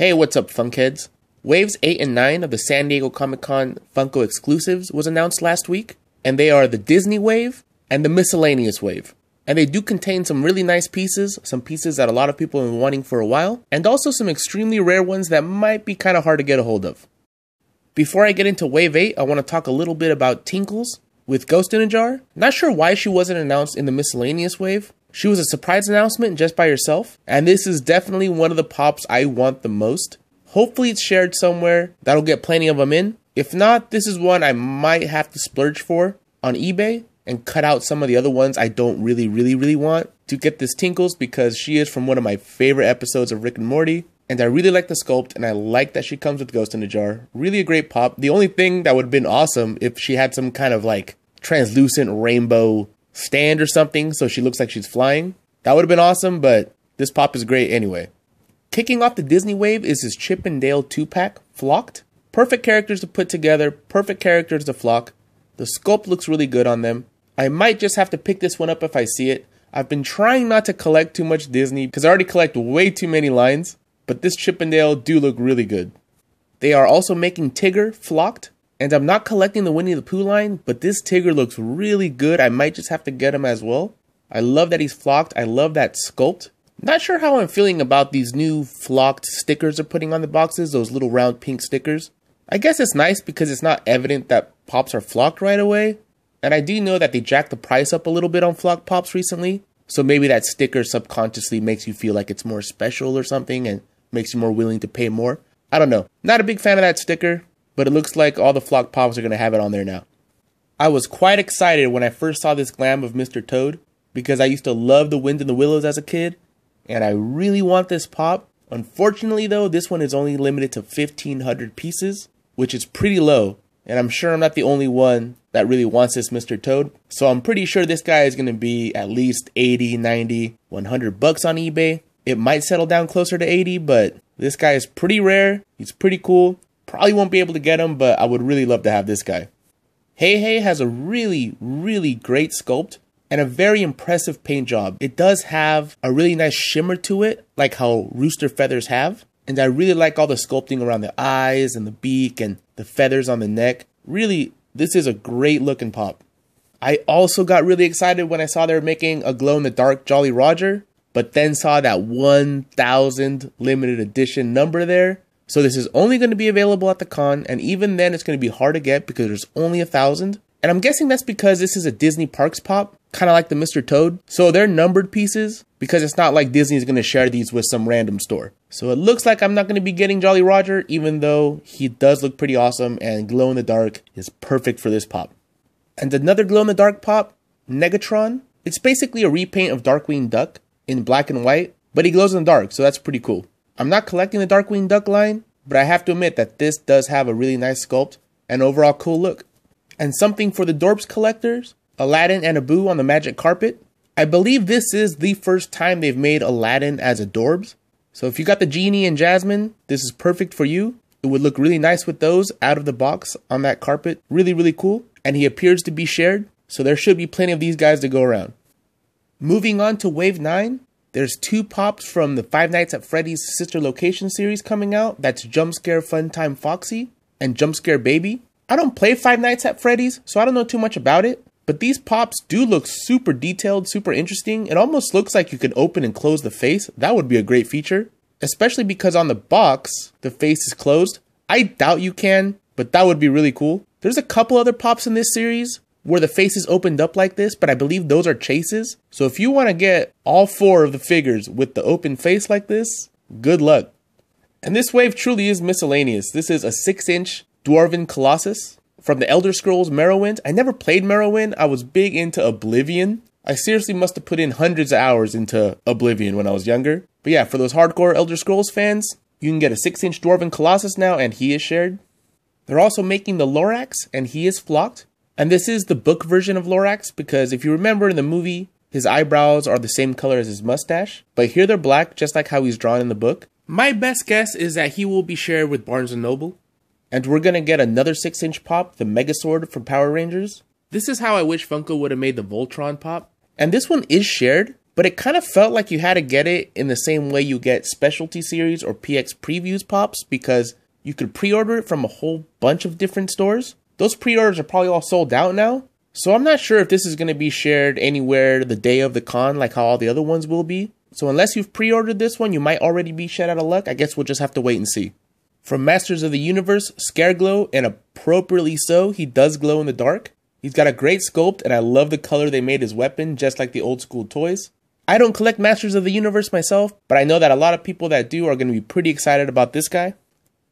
Hey, what's up, Funkheads? Waves 8 and 9 of the San Diego Comic-Con Funko exclusives was announced last week, and they are the Disney Wave and the Miscellaneous Wave. And they do contain some really nice pieces, some pieces that a lot of people have been wanting for a while, and also some extremely rare ones that might be kind of hard to get a hold of. Before I get into Wave 8, I want to talk a little bit about Tinkles with Ghost in a Jar. Not sure why she wasn't announced in the Miscellaneous Wave. She was a surprise announcement just by herself, and this is definitely one of the pops I want the most. Hopefully it's shared somewhere, that'll get plenty of them in. If not, this is one I might have to splurge for on eBay and cut out some of the other ones I don't really want to get this Tinkles, because she is from one of my favorite episodes of Rick and Morty, and I really like the sculpt, and I like that she comes with Ghost in a Jar. Really a great pop. The only thing that would have been awesome if she had some kind of like translucent rainbow stand or something so she looks like she's flying. That would have been awesome, but this pop is great anyway. Kicking off the Disney Wave is his Chip and Dale 2-pack, Flocked. Perfect characters to put together, perfect characters to flock. The sculpt looks really good on them. I might just have to pick this one up if I see it. I've been trying not to collect too much Disney because I already collect way too many lines, but this Chip and Dale do look really good. They are also making Tigger, Flocked. And I'm not collecting the Winnie the Pooh line, but this Tigger looks really good. I might just have to get him as well. I love that he's flocked. I love that sculpt. Not sure how I'm feeling about these new flocked stickers they're putting on the boxes, those little round pink stickers. I guess it's nice because it's not evident that pops are flocked right away. And I do know that they jacked the price up a little bit on flocked pops recently. So maybe that sticker subconsciously makes you feel like it's more special or something and makes you more willing to pay more. I don't know. Not a big fan of that sticker, but it looks like all the flocked pops are going to have it on there now. I was quite excited when I first saw this glam of Mr. Toad, because I used to love The Wind in the Willows as a kid, and I really want this pop. Unfortunately though, this one is only limited to 1,500 pieces, which is pretty low, and I'm sure I'm not the only one that really wants this Mr. Toad, so I'm pretty sure this guy is going to be at least 80, 90, 100 bucks on eBay. It might settle down closer to 80, but this guy is pretty rare, he's pretty cool. Probably won't be able to get him, but I would really love to have this guy. Hey Hey has a really great sculpt and a very impressive paint job. It does have a really nice shimmer to it, like how rooster feathers have. And I really like all the sculpting around the eyes and the beak and the feathers on the neck. Really, this is a great looking pop. I also got really excited when I saw they were making a glow-in-the-dark Jolly Roger, but then saw that 1,000 limited edition number there. So this is only going to be available at the con, and even then it's going to be hard to get because there's only 1,000. And I'm guessing that's because this is a Disney Parks pop, kind of like the Mr. Toad. So they're numbered pieces because it's not like Disney is going to share these with some random store. So it looks like I'm not going to be getting Jolly Roger, even though he does look pretty awesome and glow in the dark is perfect for this pop. And another glow in the dark pop, Negatron. It's basically a repaint of Darkwing Duck in black and white, but he glows in the dark, so that's pretty cool. I'm not collecting the Darkwing Duck line, but I have to admit that this does have a really nice sculpt and overall cool look. And something for the Dorps collectors, Aladdin and Abu on the magic carpet. I believe this is the first time they've made Aladdin as a Dorbs. So if you got the Genie and Jasmine, this is perfect for you. It would look really nice with those out of the box on that carpet. Really cool. And he appears to be shared, so there should be plenty of these guys to go around. Moving on to Wave 9. There's 2 pops from the Five Nights at Freddy's Sister Location series coming out. That's Jumpscare Funtime Foxy and Jumpscare Baby. I don't play Five Nights at Freddy's, so I don't know too much about it. But these pops do look super detailed, super interesting. It almost looks like you can open and close the face. That would be a great feature. Especially because on the box, the face is closed. I doubt you can, but that would be really cool. There's a couple other pops in this series where the face is opened up like this, but I believe those are chases. So if you want to get all 4 of the figures with the open face like this, good luck. And this wave truly is miscellaneous. This is a 6-inch Dwarven Colossus from the Elder Scrolls Morrowind. I never played Morrowind. I was big into Oblivion. I seriously must have put in hundreds of hours into Oblivion when I was younger. But yeah, for those hardcore Elder Scrolls fans, you can get a 6-inch Dwarven Colossus now, and he is shared. They're also making the Lorax, and he is flocked. And this is the book version of Lorax, because if you remember in the movie, his eyebrows are the same color as his mustache, but here they're black, just like how he's drawn in the book. My best guess is that he will be shared with Barnes & Noble. And we're going to get another 6-inch pop, the Megazord from Power Rangers. This is how I wish Funko would have made the Voltron pop. And this one is shared, but it kind of felt like you had to get it in the same way you get Specialty Series or PX Previews pops, because you could pre-order it from a whole bunch of different stores. Those pre-orders are probably all sold out now, so I'm not sure if this is going to be shared anywhere the day of the con like how all the other ones will be. So unless you've pre-ordered this one, you might already be shed out of luck. I guess we'll just have to wait and see. From Masters of the Universe, Scareglow, and appropriately so, he does glow in the dark. He's got a great sculpt, and I love the color they made his weapon, just like the old school toys. I don't collect Masters of the Universe myself, but I know that a lot of people that do are going to be pretty excited about this guy.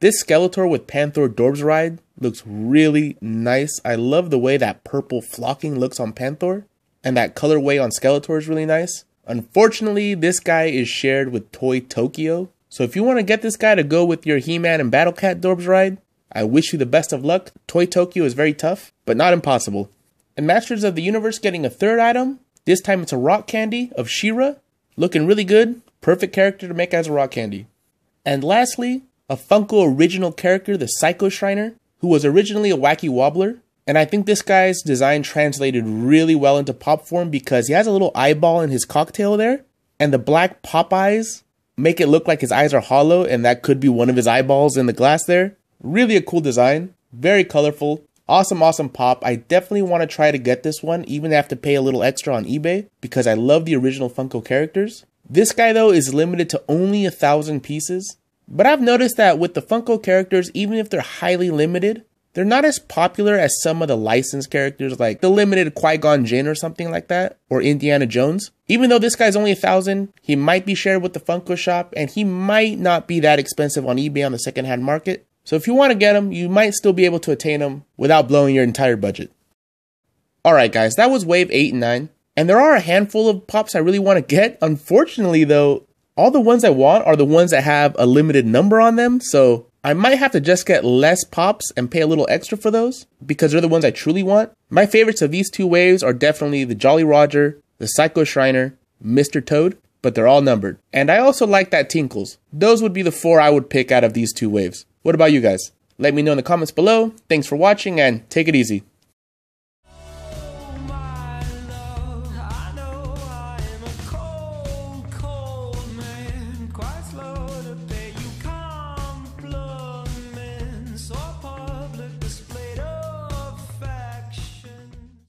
This Skeletor with Panther Dorbs Ride looks really nice. I love the way that purple flocking looks on Panther, and that colorway on Skeletor is really nice. Unfortunately, this guy is shared with Toy Tokyo, so if you want to get this guy to go with your He-Man and Battle Cat Dorbs Ride, I wish you the best of luck. Toy Tokyo is very tough, but not impossible. And Masters of the Universe getting a third item. This time it's a rock candy of She-Ra, looking really good. Perfect character to make as a rock candy. And lastly, a Funko original character, the Psycho Shriner, who was originally a Wacky Wobbler. And I think this guy's design translated really well into pop form because he has a little eyeball in his cocktail there, and the black pop eyes make it look like his eyes are hollow, and that could be one of his eyeballs in the glass there. Really a cool design, very colorful, awesome pop. I definitely want to try to get this one, even if I have to pay a little extra on eBay, because I love the original Funko characters. This guy though is limited to only 1,000 pieces, but I've noticed that with the Funko characters, even if they're highly limited, they're not as popular as some of the licensed characters like the limited Qui-Gon Jinn or something like that, or Indiana Jones. Even though this guy's only 1,000, he might be shared with the Funko shop, and he might not be that expensive on eBay on the secondhand market. So if you want to get him, you might still be able to attain him without blowing your entire budget. Alright guys, that was Wave 8 and 9. And there are a handful of pops I really want to get. Unfortunately though, all the ones I want are the ones that have a limited number on them. So I might have to just get less pops and pay a little extra for those, because they're the ones I truly want. My favorites of these two waves are definitely the Jolly Roger, the Psycho Shriner, Mr. Toad, but they're all numbered. And I also like that Tinkles. Those would be the 4 I would pick out of these two waves. What about you guys? Let me know in the comments below. Thanks for watching and take it easy.